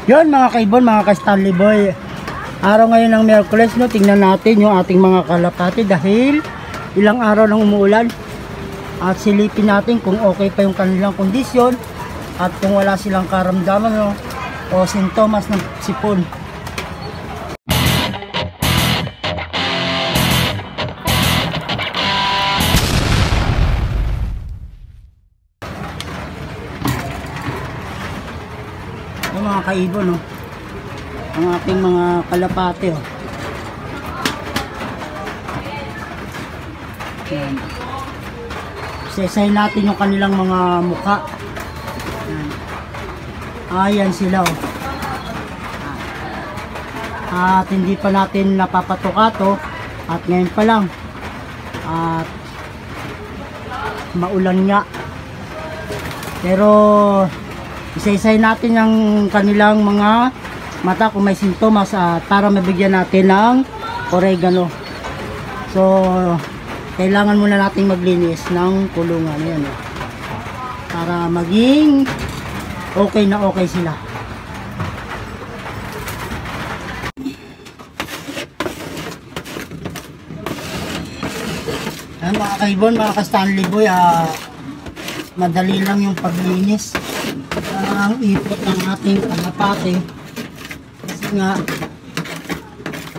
Yun mga kaibon, mga ka-Stanley Boy. Araw ngayon ng Miyerkules, no, tingnan natin yung ating mga kalapati dahil ilang araw nang umuulan. At silipin natin kung okay pa yung kanilang kondisyon at kung wala silang karamdaman, no, o sintomas ng sipon. Yung mga kaibon, no, ang ating mga kalapate, oh. Yan. Sesayin natin yung kanilang mga mukha. Yan. Ayan sila, oh. At hindi pa natin napapatukato at ngayon pa lang at maulan nga, pero isa-isay natin ang kanilang mga mata kung may sintomas para mabigyan natin ng oregano. So kailangan muna nating maglinis ng kulungan. Ayan, para maging okay na okay sila. Ayan, mga kaibon, mga ka-Stanley Boy, madali lang yung paglinis ang ipot ng ating kalapate kasi nga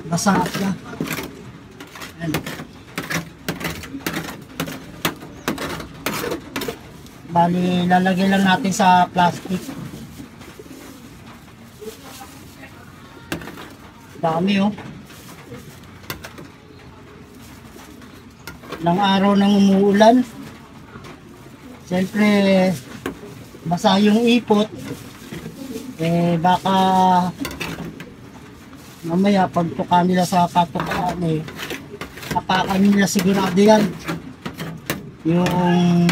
basa na. Ayan. Bali, lalagay lang natin sa plastic. Dami, oh. Ilang araw nang umuulan. Siyempre, basa yung ipot. Baka mamaya pagtuka nila sa patukaan, apakan nila sigurado yan yung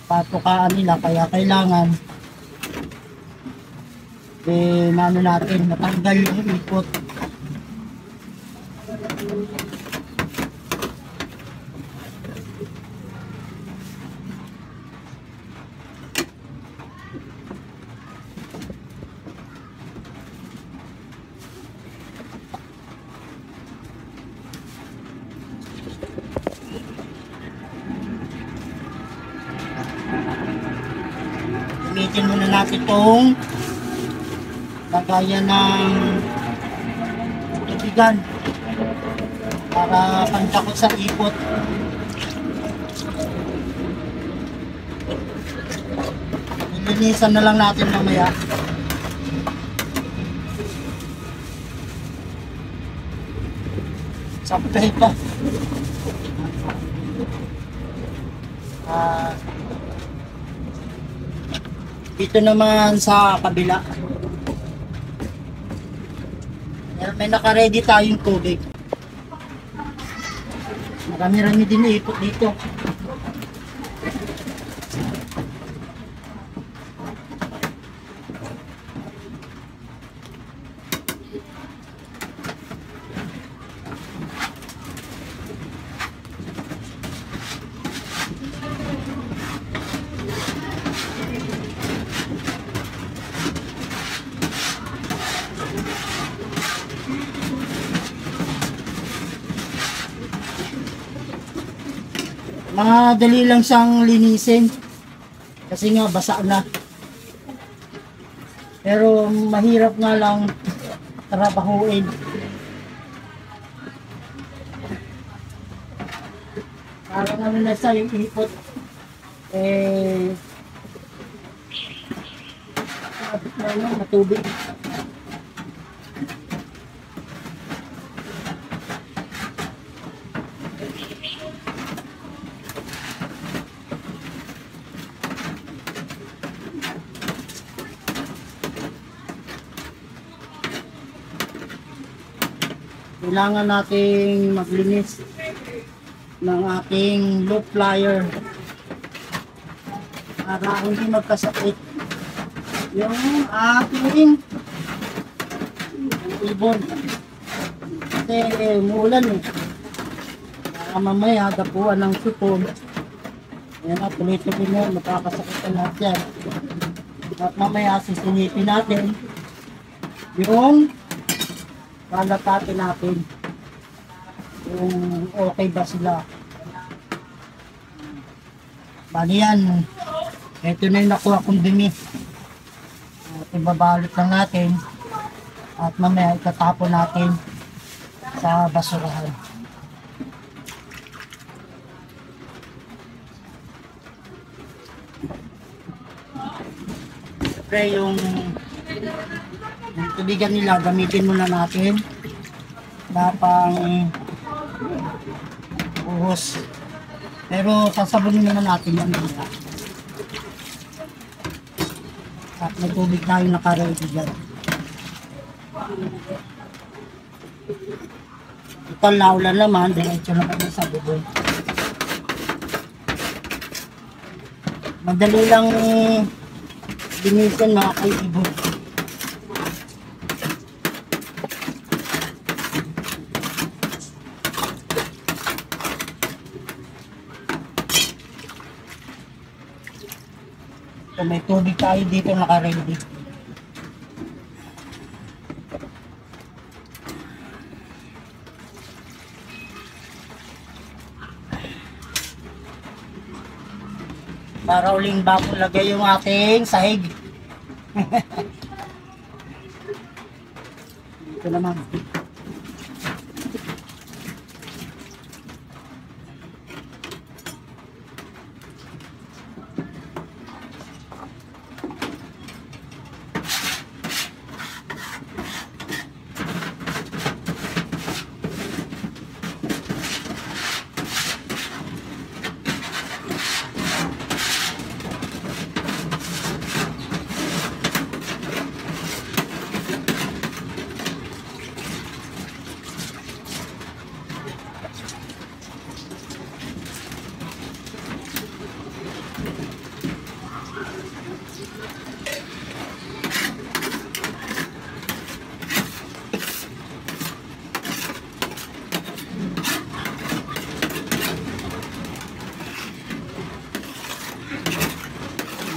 patukaan nila, kaya kailangan mano natin matanggal yung ipot. Gamitin muna natin itong lagayan ng tubigan para pantakot sa ipot. Nilinisan na lang natin mamaya. Sampay pa. Dito naman sa kabila, may naka-ready tayong tubig. Marami-rami din na ipot dito. Madali lang siyang linisin kasi nga basa na, pero mahirap nga lang trabahuin. Parang ano na sa yung ipot matubig. Kailangan nating maglinis ng ating loop plier para hindi magkasakit yung ating ibon. Kasi umuulan, baka mamaya dapuan ng sipon. Ayan na, tuloy-tuloy mo, makakasakit na lahat yan. At mamaya sisinipin natin yung kalapati natin. Kung okay ba sila. Bali yan. Ito na yung nakuha kong dumi. At ibabalot lang natin. At mamaya itatapon natin sa basurahan. Siyempre yung tubigan nila gamitin muna natin. Napang uhos. Pero sasabunin naman natin yan nila. At may tubig tayo naka-ready dyan. Ito laulan naman, diretso na kami sa bubong. Madali lang linisin mga kaibigan. So, may tubig tayo dito naka-ready. Para uling bagong lagay yung ating sahig. Dito naman.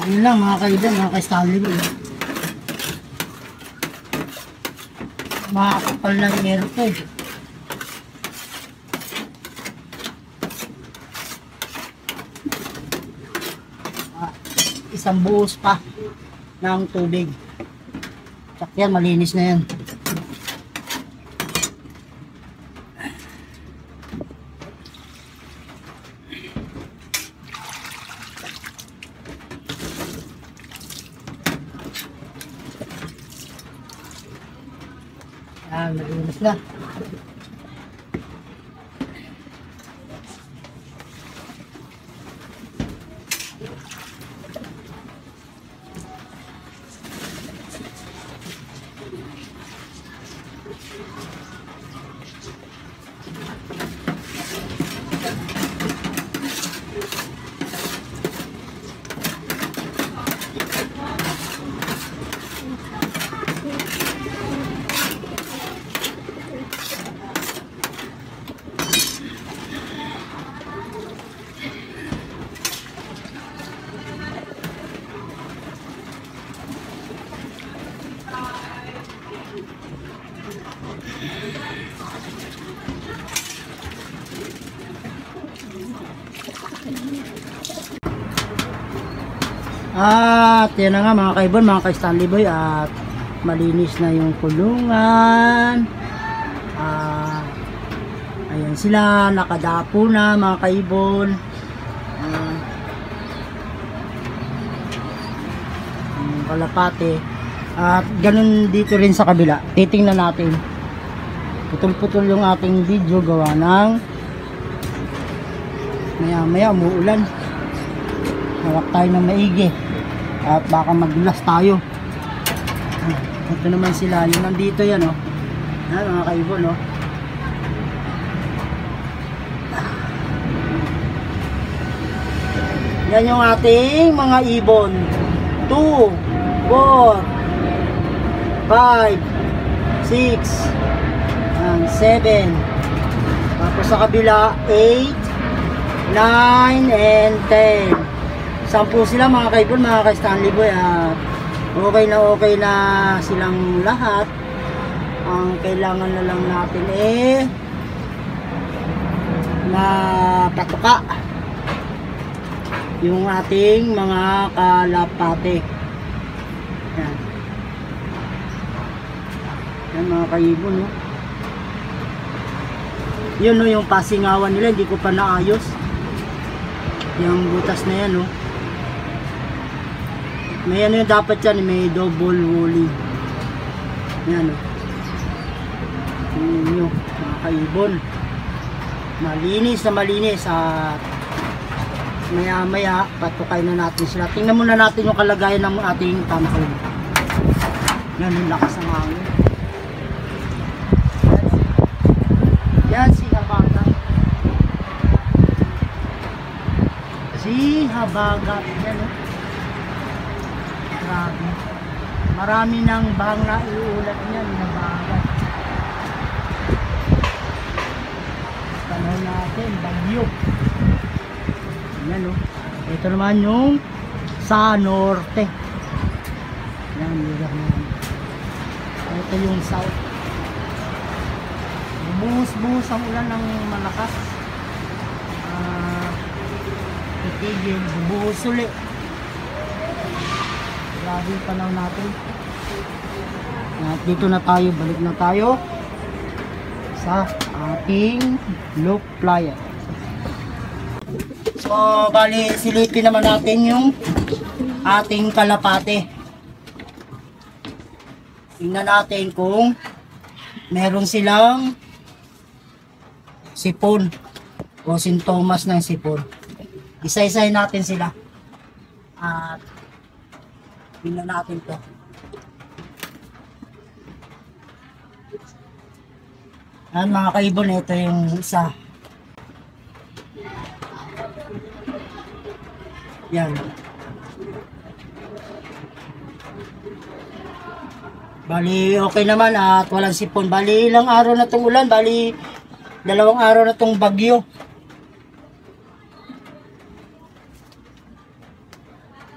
Yun lang mga kaibigan, mga ka-Stanley Boy. Makakapal na yung meron ko eh. Isang buhos pa ng tubig. Tsak yan, malinis na yan. Malinis na. At yan na nga mga kaibon, mga ka-Stanley Boy, at malinis na yung kulungan. Ayan sila, nakadapo na mga kaibon. Kalapate. At ganun dito rin sa kabila. Titingnan natin. Putol-putol yung ating video gawa ng maya umuulan. Hawak tayo ng maigi at baka magdulas tayo. Ito naman sila, yung nandito yan oh. Yan mga kaibon oh. Yan yung ating mga ibon. 2, 4, 5, 6, 7. Tapos sa kabila 8, 9, and 10. 10 sila mga kaibon, mga ka-Stanley Boy. Okay na silang lahat. Ang kailangan na lang natin na patuka yung ating mga kalapate. Yan. Yan mga kaibon, no? Yun, no, yung pasingawan nila hindi ko pa naayos. Yung butas na yan, no? May ano yung dapat yan, may double walling. Yan, no? Tingnan nyo mga kaibon, malinis na malinis. At maya maya patukay na natin sila. Tingnan muna natin yung kalagayan ng ating tangkol. Yan yung lakas ng hangin. Yan si Habagat. Si Habagat yan, oh. Grabe, marami ng bahang na iulat niyan na Habagat. Panahon natin bagyo. Yan, oh. Ito naman yung sa norte. Yan, lugar na yan. Ito yung south. Buhos-buhos ang ulan ng malakas. Titigil, buhos ulit. Grabe yung panahon natin. At dito na tayo, balik na tayo sa ating loop flyer. So, bali silipin naman natin yung ating kalapate. Tingnan natin kung meron silang sipon o sintomas ng sipon. Isa-isahin natin sila. At tingnan natin to. Yan mga kaibon, ito yung isa. Yan. Bali okay naman at walang sipon. Bali ilang araw na itong ulan. Bali 2 araw na itong bagyo.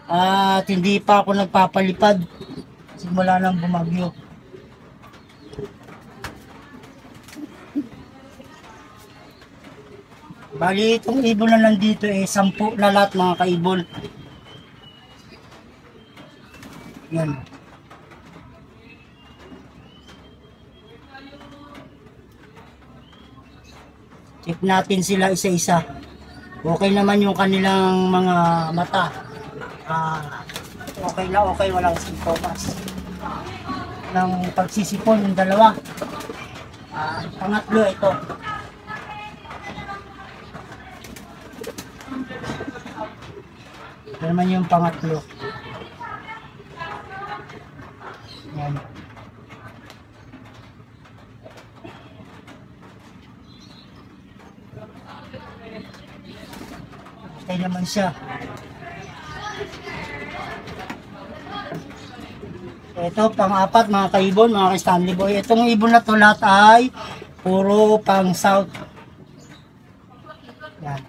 At hindi pa ako nagpapalipad simula nang bumagyo. Bali itong ibon na nandito 10 na lahat mga kaibon. Yan. Check natin sila isa-isa. Okay naman yung kanilang mga mata. Okay na okay, walang sintomas ng pagsisipon yung dalawa. Pangatlo ito. Ito naman yung pangatlo. Yan. Okay naman siya. Ito pang-apat mga kaibon, mga ka-Stanley Boy. Itong ibon na to lahat ay puro pang south. Yan.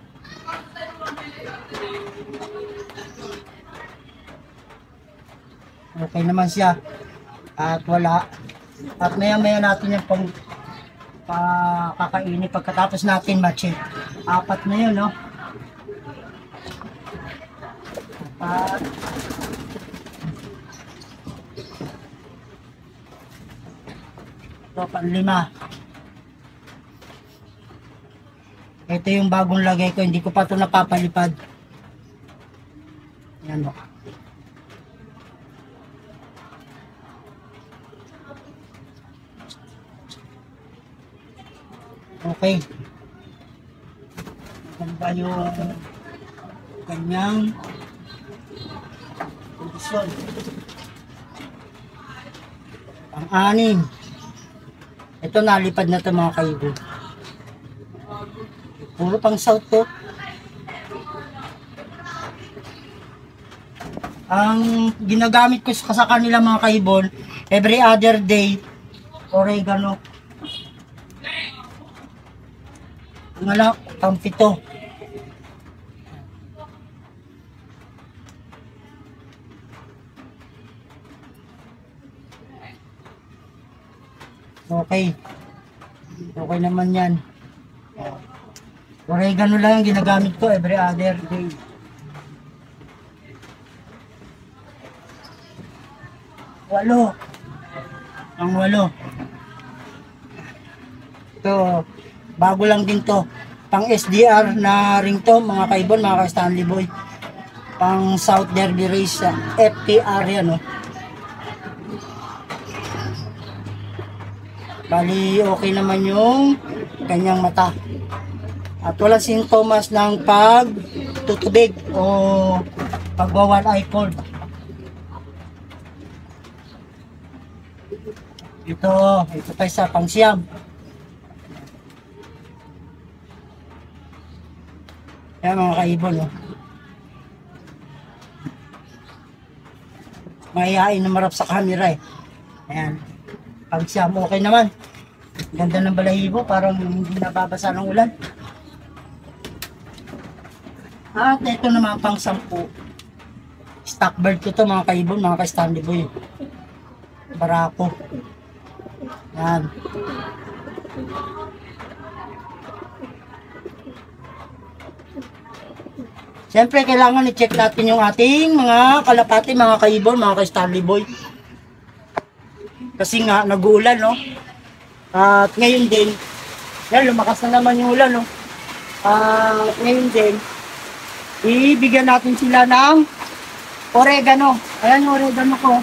Okay naman siya. At wala. At maya-maya natin yung kakainin pagkatapos natin match. 4 na yun, no? At ito, pang-5. Ito yung bagong lagay ko. Hindi ko pa ito napapalipad. Yan, no? Okay. Maganda yung kanyang kondisyon. Pang-6. Ito nalipad na ito mga kaibon. Puro pang south to. Ang ginagamit ko sa kanila mga kaibon, every other day, oregano. Ang alak, pang-7. Okay. Okay naman yan. Oregano lang ang ginagamit ko every other day. Walo. Ang 8. Ito, bago lang din to. Pang SDR na ring to, mga kaibon, mga ka-Stanley Boy. Pang South Derby Race, FTR yan, no? Bali, okay naman yung kanyang mata. At walang sintomas ng pagtutubig o pagwawan eye cold. Ito pa isa, pang siyam. Yan mga kaibon, no? Mahihain na marap sa camera eh. Ayan. Pag siyam, okay naman. Ganda ng balahibo, parang hindi nababasa ng ulan. At ito naman pang 10. Stock bird ko to mga kaibon, mga ka-Stanley Boy. Barako. Yan. Siyempre, kailangan i-check natin yung ating mga kalapati, mga kaibon, mga ka-Stanley Boy. Kasi nga, nag-uulan, no? At ngayon din, yan, lumakas na naman yung ulan, no? At ngayon din, ibigyan natin sila ng oregano. Ayan yung oregano ko.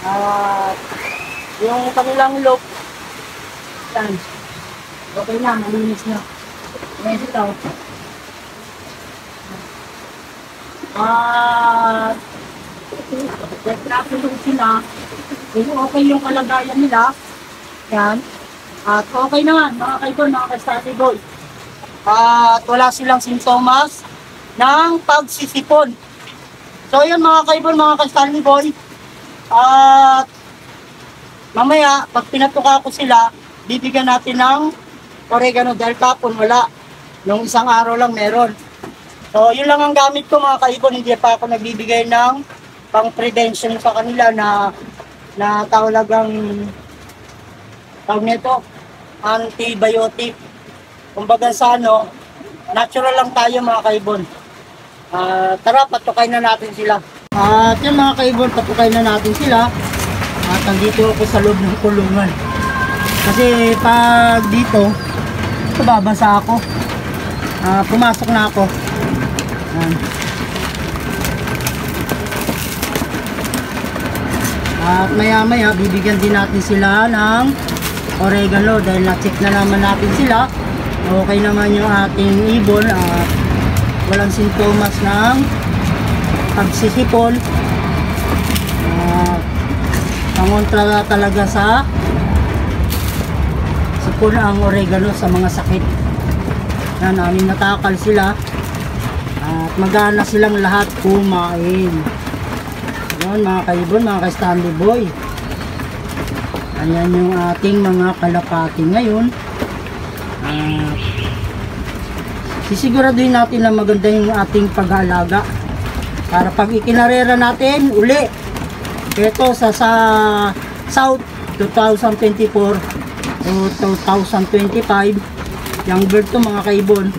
At yung kanilang look, yan. Okay na, malinis na. Ngayon ito. Nagtrapo sila. Okay yung kalagayan nila. Yan. At okay naman, mga kaibon, mga ka-Stanley Boy. At wala silang sintomas ng pagsisipon. So yun mga kaibon, mga ka-Stanley Boy. At mamaya, pag pinatuka ko sila, bibigyan natin ng oregano dahil kapon wala. Nung isang araw lang meron. So yun lang ang gamit ko mga kaibon. Hindi pa ako nagbibigay ng pang prevention sa kanila na talagang tawag nito antibiotic. Kumbaga sa ano, natural lang tayo mga kaibon. Tara, patukay na natin sila. At yan mga kaibon, patukay na natin sila. At nandito ako sa loob ng kulungan. Kasi pag dito, babasa ako. Pumasok na ako. At maya maya bibigyan din natin sila ng oregano dahil na-check na naman natin sila. Okay naman yung ating ibon at walang sintomas ng pagsisipon. Pangontra talaga sa sipon ang oregano sa mga sakit. Yan, namin natakal sila at magana silang lahat kumain. Yan mga kaibon, mga ka-Stanley Boy. Ayan yung ating mga kalapati ngayon. Sisiguraduhin natin na maganda yung ating pag-aalaga para pag ikinarera natin uli ito sa South 2024 o 2025 yung bird to mga kaibon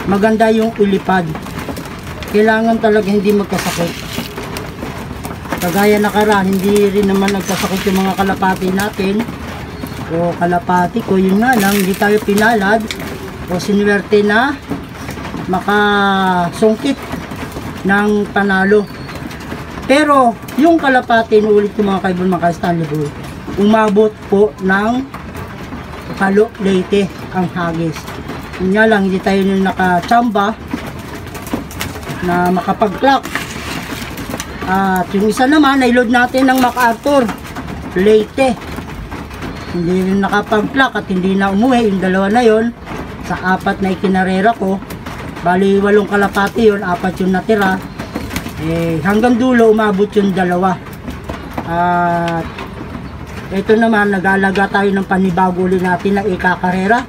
maganda yung ulipad. Kailangan talaga hindi magkasakit. Kagaya nakaraan, hindi rin naman nagkasakit yung mga kalapati natin. O kalapati ko, yun nga lang, hindi tayo pinalad o sinuwerte na makasungkit ng panalo. Pero, yung kalapati, ulit yung mga kaibon, mga ka-Stanley Boy, umabot po ng Kalo Leyte ang hagis. Yun nga lang, hindi tayo nung nakachamba na makapag-clock. At yung isa naman, nailod natin ng MacArthur Leyte. Hindi rin nakapag-clock at hindi na umuwi. Yung dalawa na yon sa 4 na ikinarera ko. Bali 8 kalapati yon, 4 yung natira. Hanggang dulo umabot yung 2. At ito naman, nag-aalaga tayo ng panibago ulit natin na ikakarera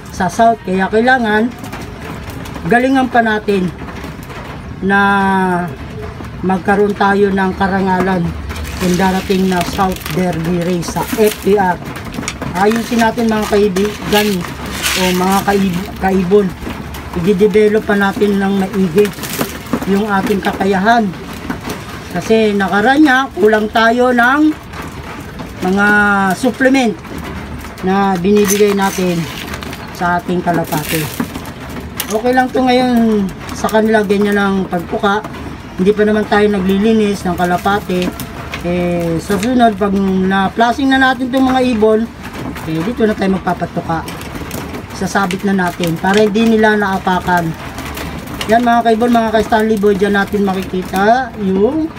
sa South. Kaya kailangan galingan pa natin na magkaroon tayo ng karangalan yung darating na South Derby race sa FPR. Ayusin natin mga kaibigan o mga kaibon. I-develop pa natin ng maigi yung ating kakayahan. Kasi nakaranya, kulang tayo ng mga supplement na binibigay natin sa ating kalapate. Okay lang to ngayon sa kanila, ganyan ang pagpuka. Hindi pa naman tayo naglilinis ng kalapate. Sa sunod, pag na-plasing na natin itong mga ibon, dito na tayo magpapatuka. Sasabit na natin para hindi nila naapakan. Yan mga kaibon, mga ka-Stanley Boy, dyan natin makikita yung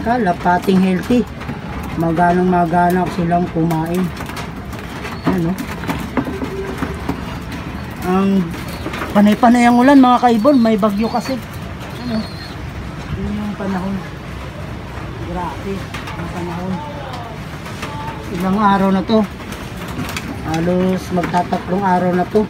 kalapating healthy. Maganang-magana silang kumain. Ano? Ang panay-panay ang ulan mga kaibon, may bagyo kasi. Ano? Yun yung panahon. Grabe ang panahon. Ilang araw na to. Halos magtatatlong araw na to.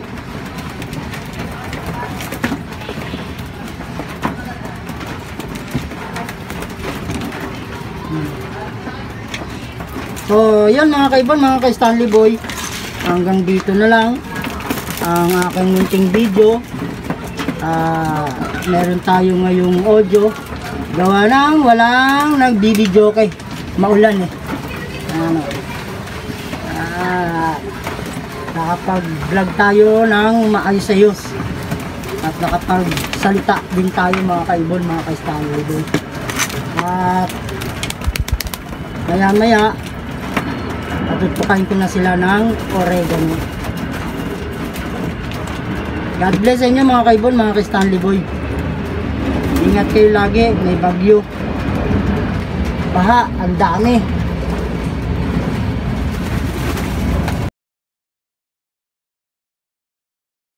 So, yan mga kaibon, mga ka-Stanley Boy. Hanggang dito na lang ang aking munting video. Meron tayo ngayong audio. Gawa nang walang nagbibideo kay maulan eh. Ano? Nakapag-vlog tayo ng maayos-ayos. At nakapag-salita din tayo mga kaibon, mga ka-Stanley Boy. At maya-maya patutukain ko na sila ng oregano. God bless sa inyo mga kaibon, mga ka-Stanley Boy. Ingat kayo lagi, may bagyo. Baha, ang dami.